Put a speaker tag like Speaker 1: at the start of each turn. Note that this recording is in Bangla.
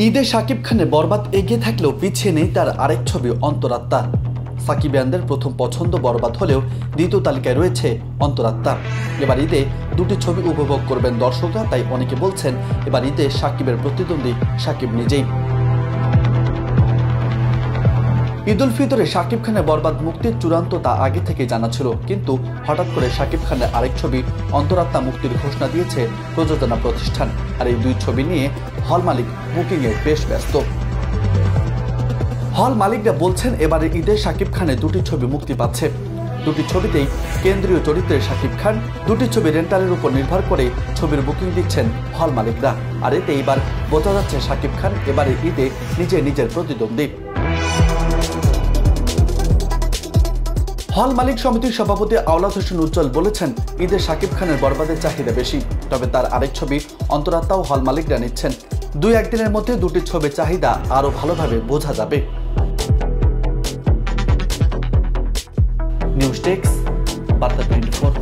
Speaker 1: ঈদে শাকিব খানের বরবাদ এগিয়ে থাকলেও পিছিয়ে নেই তার আরেক ছবি অন্তরাত্মা। সাকিবিয়ানদের প্রথম পছন্দ বরবাদ হলেও দ্বিতীয় তালিকায় রয়েছে অন্তরাত্মা। এবার ঈদে দুটি ছবি উপভোগ করবেন দর্শকরা, তাই অনেকে বলছেন এবার ঈদে শাকিবের প্রতিদ্বন্দ্বী শাকিব নিজেই। ঈদ উল ফিতরে শাকিব খানের বরবাদ মুক্তির চূড়ান্ত তা আগে থেকে জানা ছিল, কিন্তু হঠাৎ করে শাকিব খানের আরেক ছবি অন্তরাত্মা মুক্তির ঘোষণা দিয়েছে প্রযোজনা প্রতিষ্ঠান। আর এই দুই ছবি নিয়ে হল মালিক বুকিংয়ে বেশ ব্যস্ত। হল মালিকরা বলছেন এবারে ঈদে শাকিব খানের দুটি ছবি মুক্তি পাচ্ছে। দুটি ছবিতেই কেন্দ্রীয় চরিত্রে শাকিব খান। দুটি ছবি রেন্টালের উপর নির্ভর করে ছবির বুকিং দিচ্ছেন হল মালিকরা। আর এতে এবার বোঝা যাচ্ছে শাকিব খান এবারে ঈদে নিজের প্রতিদ্বন্দ্বী। হল মালিক সমিতির সভাপতি আওলাদ হোসেন উজ্জ্বল বলেছেন, ঈদে শাকিব খানের বরবাদের চাহিদা বেশি, তবে তার আরেক ছবি অন্তরাত্মাও হল মালিকরা নিচ্ছেন। 2-1 দিনের মধ্যে দুটি ছবির চাহিদা আরও ভালোভাবে বোঝা যাবে। নিউজ ডেস্ক, বার্তা 24।